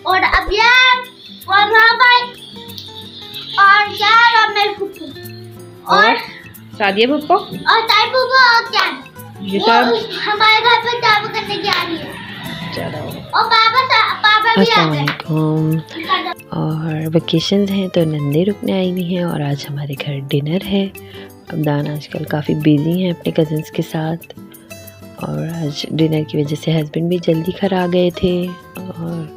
और अभियान और भाई और यार और मेरे फूफू और सादिया फूफो और ताई फूफू और क्या ये सब हमारे घर पे चावल करने की आ रही है। चलो और पापा भी आ गए। और वेकेशंस हैं तो नंदे रुकने आई हुई हैं और आज हमारे घर डिनर है। अब्दान आजकल काफ़ी बिजी हैं अपने कज़न्स के साथ और आज डिनर की वजह से हस्बैंड भी जल्दी घर आ गए थे और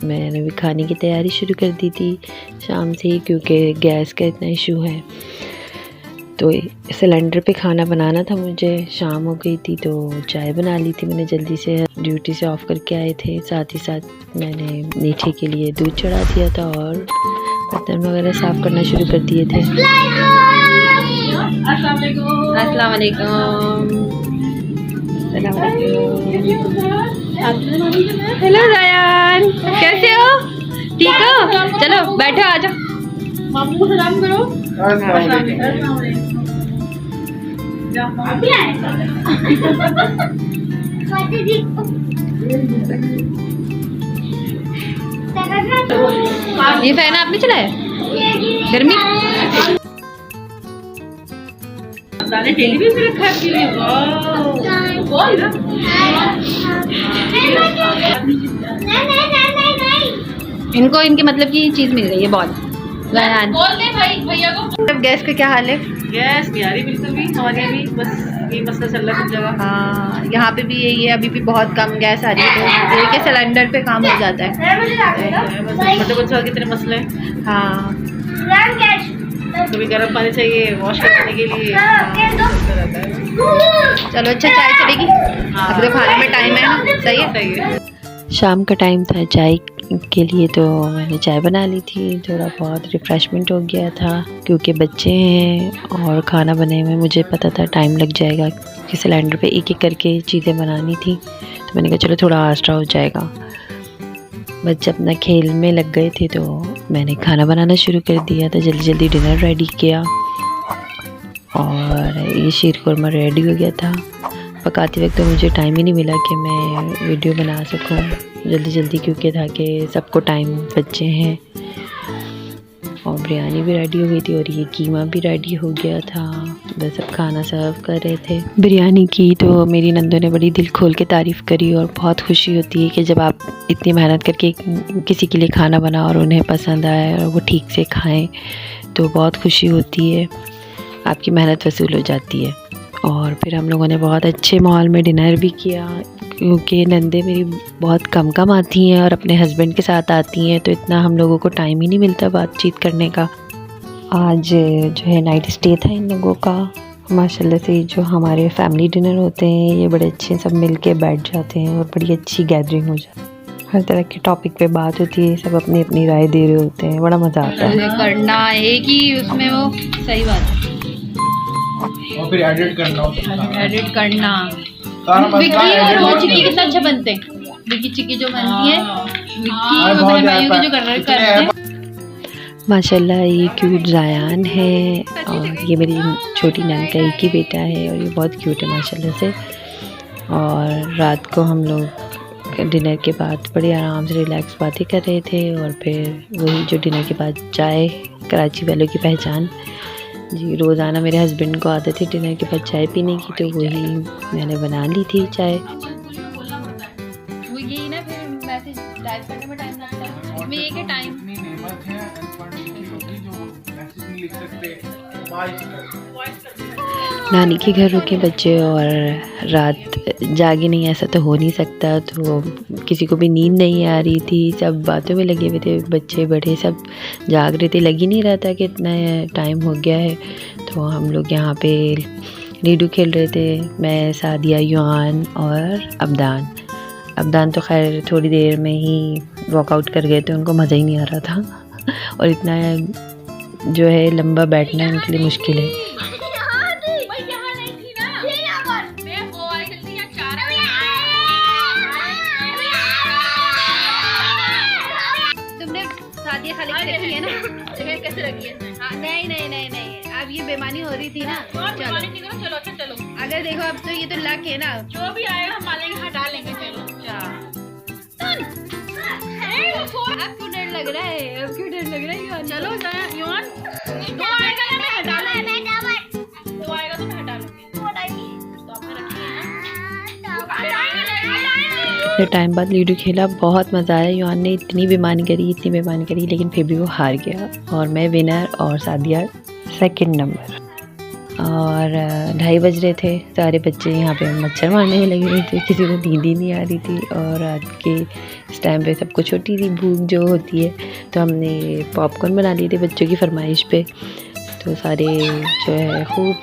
मैंने भी खाने की तैयारी शुरू कर दी थी शाम से ही, क्योंकि गैस का इतना इशू है तो सिलेंडर पे खाना बनाना था मुझे। शाम हो गई थी तो चाय बना ली थी मैंने जल्दी से, ड्यूटी से ऑफ करके आए थे। साथ ही साथ मैंने मीठे के लिए दूध चढ़ा दिया था और बर्तन वगैरह साफ़ करना शुरू कर दिए थे। अस्सलाम वालेकुम। हेलो जायान, कैसे हो? ठीक हो? चलो बैठो, आ जाओ। मामू को सलाम करो। ये फैन आपने चलाया? गर्मी डेली भी रखा है आपके लिए। इनको इनके मतलब की चीज़ मिल गई है बॉल। बोल दे भाई भैया को। गैस का क्या हाल है? गैस नहीं आ रही बिल्कुल भी हमारे अभी, बस ये मसला चल रहा है कुछ जगह। हाँ, यहाँ पे भी यही है, अभी भी बहुत कम गैस आ रही है तो एक सिलेंडर पे काम हो जाता है। बस छोटे बच्चों के कितने मसले हैं। हाँ, कभी गर्म पानी चाहिए वॉश करने के लिए। चलो अच्छा, चाय चलेगी? अभी तो खाने में टाइम है ना। सही है, सही है। शाम का टाइम था चाय के लिए तो मैंने चाय बना ली थी। थोड़ा बहुत रिफ़्रेशमेंट हो गया था क्योंकि बच्चे हैं और खाना बनाने में मुझे पता था टाइम लग जाएगा कि सिलेंडर पे एक एक करके चीज़ें बनानी थी, तो मैंने कहा चलो थोड़ा आस्था हो जाएगा। बच्चे अपना खेल में लग गए थे तो मैंने खाना बनाना शुरू कर दिया था। जल्दी जल्दी डिनर रेडी किया और ये शीर खुरमा रेडी हो गया था। पकाते वक्त तो मुझे टाइम ही नहीं मिला कि मैं वीडियो बना सकूं जल्दी जल्दी, क्योंकि था कि सबको टाइम बच्चे हैं। और बिरयानी भी रेडी हो गई थी और ये कीमा भी रेडी हो गया था। बस सब खाना सर्व कर रहे थे। बिरयानी की तो मेरी नंदों ने बड़ी दिल खोल के तारीफ़ करी और बहुत खुशी होती है कि जब आप इतनी मेहनत करके किसी के लिए खाना बनाओ और उन्हें पसंद आए और वो ठीक से खाएं तो बहुत खुशी होती है, आपकी मेहनत वसूल हो जाती है। और फिर हम लोगों ने बहुत अच्छे माहौल में डिनर भी किया क्योंकि नंदे मेरी बहुत कम आती हैं और अपने हस्बैंड के साथ आती हैं तो इतना हम लोगों को टाइम ही नहीं मिलता बातचीत करने का। आज जो है नाइट स्टे था इन लोगों का। माशाल्लाह से जो हमारे फैमिली डिनर होते हैं ये बड़े अच्छे सब मिल के बैठ जाते हैं और बड़ी अच्छी गैदरिंग हो जाती है। हर तरह के टॉपिक पे बात होती है, सब अपनी अपनी राय दे रहे होते हैं, बड़ा मज़ा आता है। करना एक ही उसमें वो सही बात है और फिर एडिट करना विक्की और वो चिक्की कितना अच्छा बनते हैं। विक्की चिक्की जो बनती है, विक्की और मेरे भाइयों के जो करते हैं। माशाल्लाह ये क्यूट जायान है और ये मेरी छोटी नन का एक ही बेटा है और ये बहुत क्यूट है माशाल्लाह से। और रात को हम लोग डिनर के बाद बड़े आराम से रिलैक्स बातें कर रहे थे और फिर वही जो डिनर के बाद चाय, कराची वालों की पहचान जी। रोज़ाना मेरे हस्बैंड को आदत है डिनर के बाद चाय पीने की, तो वही मैंने बना ली थी चाय। वो यही ना, फिर मैसेज टाइप करने में टाइम लगता है, इसमें ये कि टाइम नानी के घर रुके बच्चे और रात जागे नहीं, ऐसा तो हो नहीं सकता। तो किसी को भी नींद नहीं आ रही थी, सब बातों में लगे हुए थे, बच्चे बड़े सब जाग रहे थे। लग ही नहीं रहा था कि इतना टाइम हो गया है। तो हम लोग यहाँ पे लूडो खेल रहे थे, मैं, सादिया, युआन और अब्दान तो खैर थोड़ी देर में ही वॉकआउट कर गए थे, उनको मज़ा ही नहीं आ रहा था। और इतना जो है लंबा बैठना उनके लिए मुश्किल है। सादिया खाली की रखी है ना, जगह कैसे रखी है? हाँ, नहीं, अब ये बेमानी हो रही थी ना। चलो, चलो। अगर देखो अब तो ये तो लक है ना, जो भी आएगा हम मालेंगे, हटा लेंगे। चलो आपको डर लग रहा है? आपको डर लग रहा है? चलो युवान, दो आएगा या मैं हटा लूंगी? दो आएगा तो मैं हटा लूंगी। तो आपने रखी है ना? फिर टाइम बाद लूडो खेला, बहुत मज़ा आया। युवान ने इतनी बेईमानी करी लेकिन फिर भी वो हार गया और मैं विनर और सादिया सेकंड नंबर। और 2:30 बज रहे थे, सारे बच्चे यहाँ पे मच्छर मारने में लगे हुए थे, किसी को नींद ही नहीं आ रही थी। और रात के इस टाइम पे सबको छोटी सी भूख जो होती है, तो हमने पॉपकॉर्न बना लिए थे बच्चों की फरमाइश पे। तो सारे जो है खूब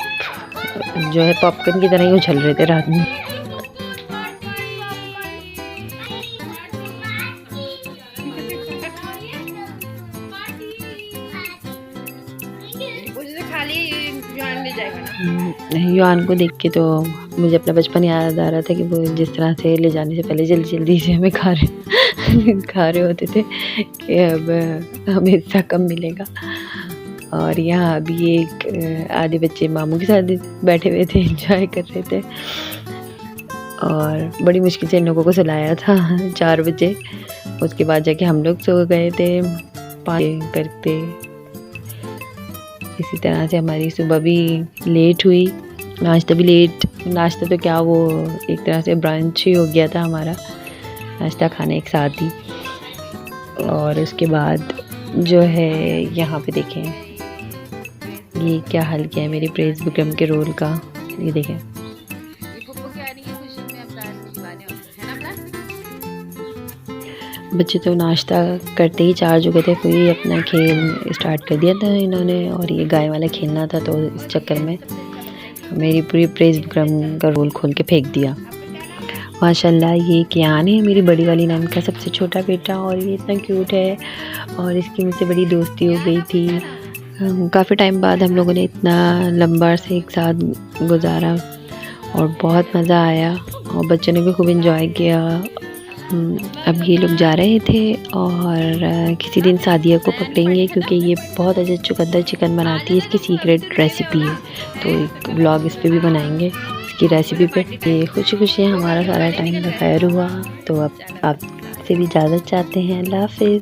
जो है पॉपकॉर्न की तरह ही उछल रहे थे रात में। युवान को देख के तो मुझे अपना बचपन याद आ रहा था कि वो जिस तरह से ले जाने से पहले जल्दी से हमें खा रहे होते थे कि अब हमें हिस्सा कम मिलेगा। और यहाँ अभी एक आधे बच्चे मामू के साथ बैठे हुए थे, एंजॉय कर रहे थे। और बड़ी मुश्किल से इन लोगों को सुलाया था 4 बजे। उसके बाद जाके हम लोग सो गए थे 5 करते। इसी तरह से हमारी सुबह भी लेट हुई, नाश्ता भी लेट। नाश्ता तो क्या, वो एक तरह से ब्रंच ही हो गया था हमारा, नाश्ता खाने एक साथ ही। और उसके बाद जो है यहाँ पे देखें ये क्या हल किया है मेरी प्रेस विक्रम के रोल का, ये देखें। बच्चे तो नाश्ता करते ही चार्ज हो गए थे, फिर अपना खेल स्टार्ट कर दिया था इन्होंने। और ये गाय वाला खेलना था, तो इस चक्कर में मेरी पूरी प्रेस विक्रम का रोल खोल के फेंक दिया। माशाल्लाह ये कियान है, मेरी बड़ी वाली नंद का सबसे छोटा बेटा, और ये इतना क्यूट है। और इसकी मुझसे बड़ी दोस्ती हो गई थी। काफ़ी टाइम बाद हम लोगों ने इतना लंबा अरसे एक साथ गुजारा और बहुत मज़ा आया, और बच्चों ने भी खूब एंजॉय किया। अब ये लोग जा रहे थे और किसी दिन सादिया को पकड़ेंगे, क्योंकि ये बहुत अच्छा चुकंदर चिकन बनाती है, इसकी सीक्रेट रेसिपी है। तो एक व्लॉग इस पे भी बनाएंगे, इसकी रेसिपी पे। ये खुशी हमारा सारा टाइम बखैर हुआ। तो अब आपसे भी इजाज़त चाहते हैं। अल्लाह हाफ़िज़।